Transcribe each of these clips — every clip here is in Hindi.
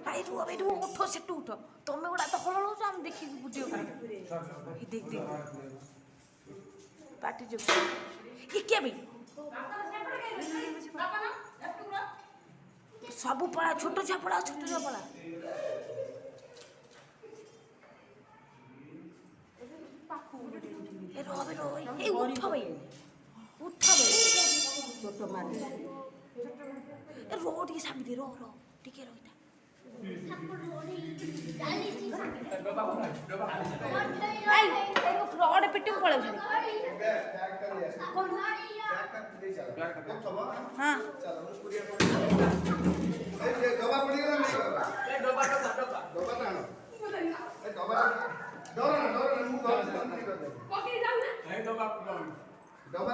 भाई रुआ उठो से उठ तुम गुड़ा तो हल हम देखिए वीडियो देख देख पार्टी जो ये क्या भाई सब पड़ा छोट छुआ पड़ा छोट छुआ पड़ा उठ भाई उठ भाई छोट मार रो टे सामने रो रो टिके रही फ्रॉड पिट्टू पड़े हाँ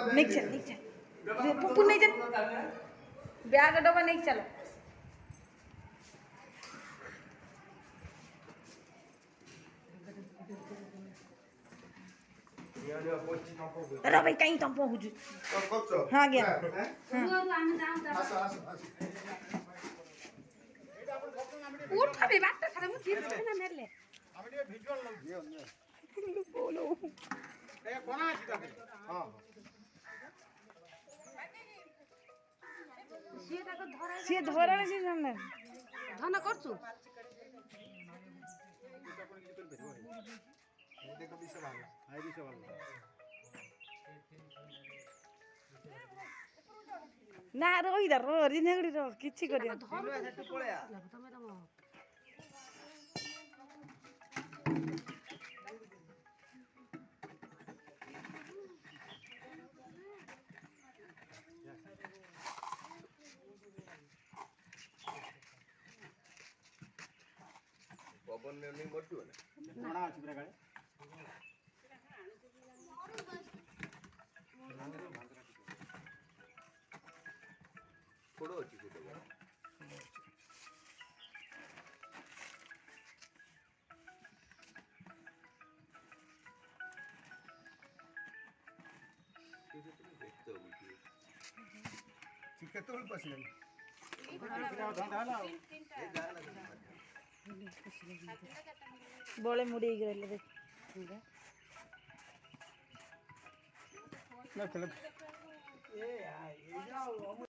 नहीं चल पुप्पू नहीं चल बैग डब्बा नहीं चलो अरे भाई कहीं तुम पहुंच हाँ गया उठ अभी बात तो खत्म ठीक है ना मेरे लिए बोलो ए कोना अछि ताके हां से धरा से सामने धना करछु देखो विषय भाग हाय विषय भाग ना रो इधर रो रिनेगड़ी रो किछि करिया धरो सेटु पळेया तमे तम पवन में नहीं मरछु ना कोना अछि ब्रे गाड़ी थोड़ो अछि को देखते हो चिके तोल पसले बोले मुड़ी गिरले देख